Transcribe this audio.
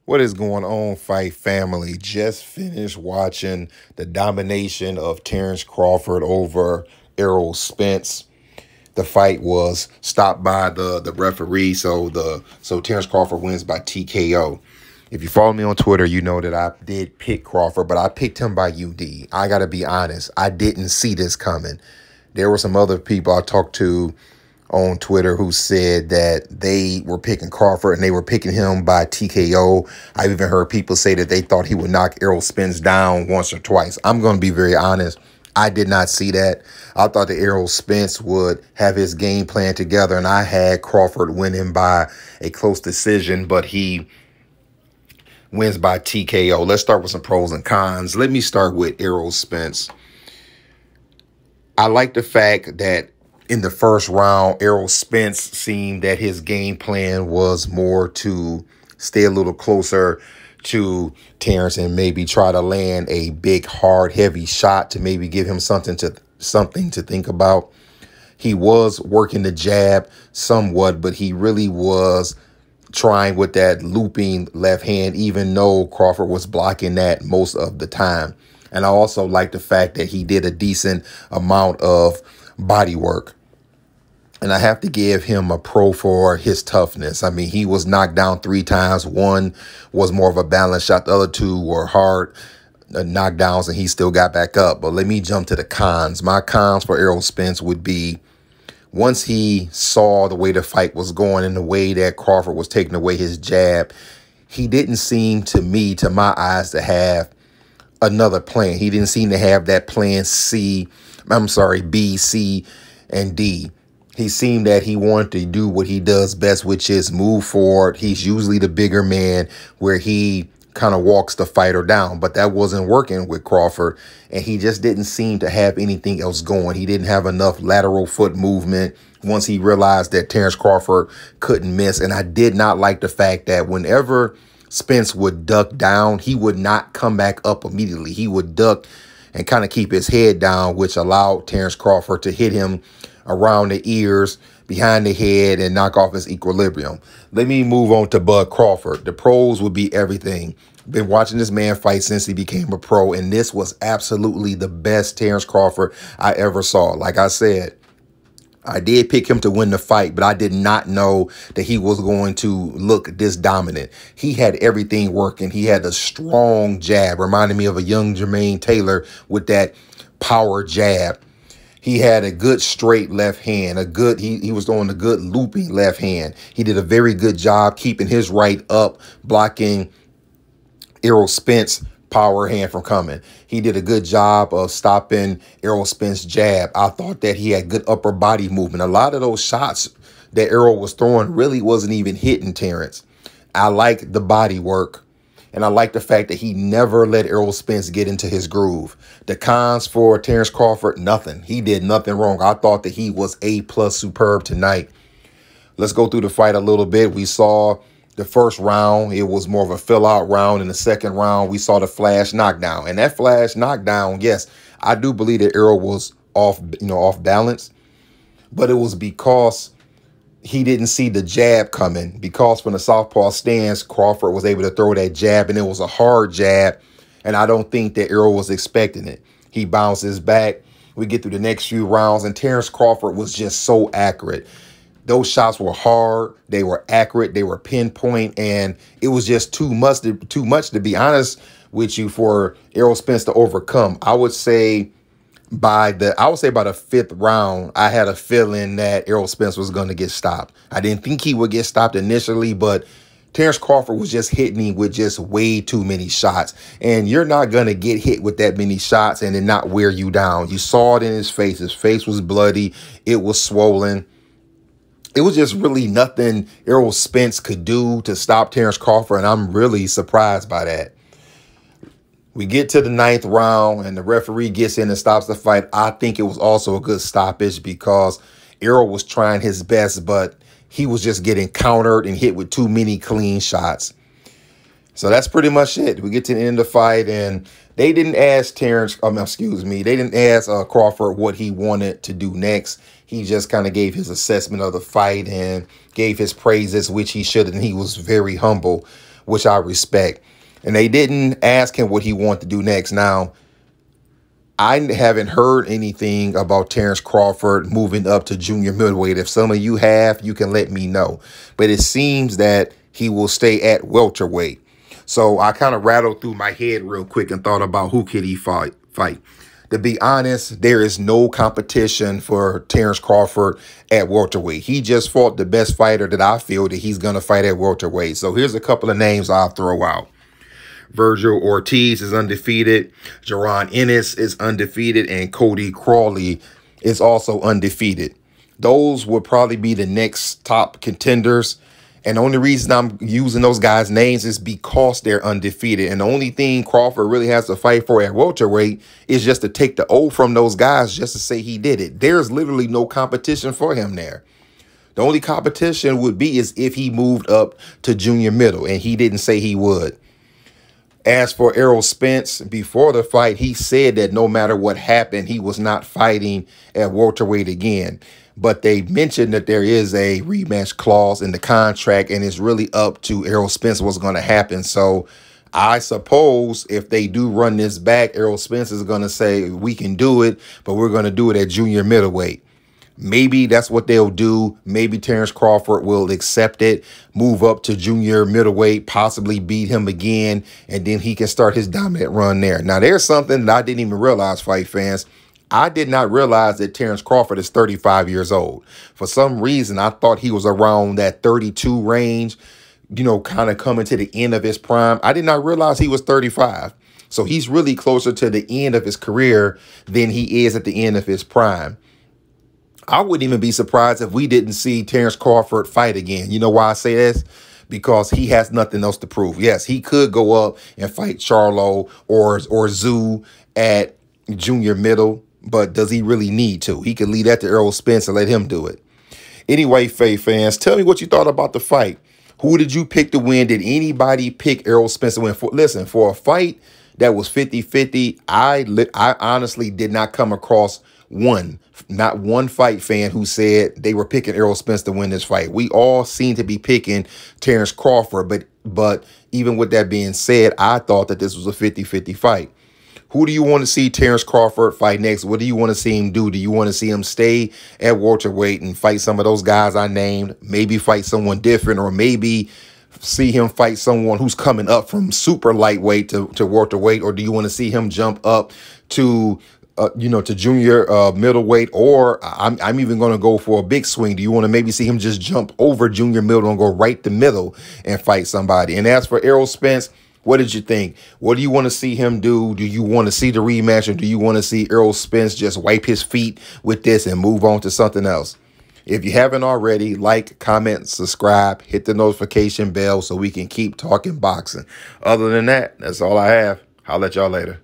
What is going on, Fight Family? Just finished watching the domination of Terence Crawford over Errol Spence. The fight was stopped by the referee, so Terence Crawford wins by TKO. If you follow me on Twitter, you know that I did pick Crawford, but I picked him by UD. I got to be honest, I didn't see this coming. There were some other people I talked to on Twitter who said that they were picking Crawford and they were picking him by TKO. I've even heard people say that they thought he would knock Errol Spence down once or twice. I'm going to be very honest. I did not see that. I thought that Errol Spence would have his game plan together, and I had Crawford winning by a close decision, but he wins by TKO. Let's start with some pros and cons. Let me start with Errol Spence. I like the fact that in the first round, Errol Spence seemed that his game plan was more to stay a little closer to Terence and maybe try to land a big, hard, heavy shot to maybe give him something to think about. He was working the jab somewhat, but he really was trying with that looping left hand, even though Crawford was blocking that most of the time. And I also like the fact that he did a decent amount of body work. And I have to give him a pro for his toughness. I mean, he was knocked down 3 times. One was more of a balance shot. The other 2 were hard knockdowns, and he still got back up. But let me jump to the cons. My cons for Errol Spence would be once he saw the way the fight was going and the way that Crawford was taking away his jab, he didn't seem to me, to my eyes, to have another plan. He didn't seem to have that plan B, C, and D. He seemed that he wanted to do what he does best, which is move forward. He's usually the bigger man where he kind of walks the fighter down, but that wasn't working with Crawford, and he just didn't seem to have anything else going. He didn't have enough lateral foot movement once he realized that Terence Crawford couldn't miss, and I did not like the fact that whenever Spence would duck down, he would not come back up immediately. He would duck and kind of keep his head down, which allowed Terence Crawford to hit him around the ears, behind the head, and knock off his equilibrium. Let me move on to Bud Crawford. The pros would be everything. Been watching this man fight since he became a pro, and this was absolutely the best Terence Crawford I ever saw. Like I said, I did pick him to win the fight, but I did not know that he was going to look this dominant. He had everything working. He had a strong jab, reminding me of a young Jermaine Taylor with that power jab. He had a good straight left hand, he was throwing a good looping left hand. He did a very good job keeping his right up, blocking Errol Spence power hand from coming. He did a good job of stopping Errol Spence jab. I thought that he had good upper body movement. A lot of those shots that Errol was throwing really wasn't even hitting Terence. I like the body work. And I like the fact that he never let Errol Spence get into his groove. The cons for Terence Crawford, nothing. He did nothing wrong. I thought that he was A+ superb tonight. Let's go through the fight a little bit. We saw the first round. It was more of a fill-out round. In the second round, we saw the flash knockdown. And that flash knockdown, yes, I do believe that Errol was off balance. But it was because he didn't see the jab coming, because from the southpaw stance, Crawford was able to throw that jab, and it was a hard jab, and I don't think that Errol was expecting it. He bounces back. We get through the next few rounds, and Terence Crawford was just so accurate. Those shots were hard. They were accurate. They were pinpoint, and it was just too much to be honest with you for Errol Spence to overcome. I would say by the 5th round, I had a feeling that Errol Spence was going to get stopped. I didn't think he would get stopped initially, but Terence Crawford was just hitting him with just way too many shots. And you're not going to get hit with that many shots and then not wear you down. You saw it in his face. His face was bloody. It was swollen. It was just really nothing Errol Spence could do to stop Terence Crawford, and I'm really surprised by that. We get to the 9th round, and the referee gets in and stops the fight. I think it was also a good stoppage because Errol was trying his best, but he was just getting countered and hit with too many clean shots. So that's pretty much it. We get to the end of the fight, and they didn't ask they didn't ask Crawford what he wanted to do next. He just kind of gave his assessment of the fight and gave his praises, which he should, and he was very humble. which I respect. And they didn't ask him what he wanted to do next. Now, I haven't heard anything about Terence Crawford moving up to junior middleweight. If some of you have, you can let me know. But it seems that he will stay at welterweight. So I kind of rattled through my head real quick and thought about who could he fight. To be honest, there is no competition for Terence Crawford at welterweight. He just fought the best fighter that I feel that he's going to fight at welterweight. So here's a couple of names I'll throw out. Virgil Ortiz is undefeated. Jaron Ennis is undefeated. And Cody Crawley is also undefeated. Those would probably be the next top contenders. And the only reason I'm using those guys' names is because they're undefeated. And the only thing Crawford really has to fight for at welterweight is just to take the O from those guys just to say he did it. There's literally no competition for him there. The only competition would be is if he moved up to junior middle, and he didn't say he would. As for Errol Spence, before the fight, he said that no matter what happened, he was not fighting at welterweight again. But they mentioned that there is a rematch clause in the contract, and it's really up to Errol Spence what's going to happen. So I suppose if they do run this back, Errol Spence is going to say, we can do it, but we're going to do it at junior middleweight. Maybe that's what they'll do. Maybe Terence Crawford will accept it, move up to junior middleweight, possibly beat him again, and then he can start his dominant run there. Now, there's something that I didn't even realize, fight fans. I did not realize that Terence Crawford is 35 years old. For some reason, I thought he was around that 32 range, you know, kind of coming to the end of his prime. I did not realize he was 35. So he's really closer to the end of his career than he is at the end of his prime. I wouldn't even be surprised if we didn't see Terence Crawford fight again. You know why I say this? Because he has nothing else to prove. Yes, he could go up and fight Charlo or Zoo at junior middle, but does he really need to? He could leave that to Errol Spence and let him do it. Anyway, Faye fans, tell me what you thought about the fight. Who did you pick to win? Did anybody pick Errol Spence to win? Listen, for a fight that was 50-50, I honestly did not come across not one fight fan who said they were picking Errol Spence to win this fight. We all seem to be picking Terence Crawford, but even with that being said, I thought that this was a 50-50 fight. Who do you want to see Terence Crawford fight next? What do you want to see him do? Do you want to see him stay at welterweight and fight some of those guys I named? Maybe fight someone different, or maybe see him fight someone who's coming up from super lightweight to welterweight? Or do you want to see him jump up to to junior middleweight? Or I'm even going to go for a big swing. Do you want to maybe see him just jump over junior middle and go right to middle and fight somebody? And as for Errol Spence, what did you think? What do you want to see him do? Do you want to see the rematch, or do you want to see Errol Spence just wipe his feet with this and move on to something else? If you haven't already, like, comment, subscribe, hit the notification bell so we can keep talking boxing. Other than that, that's all I have. I'll let y'all later.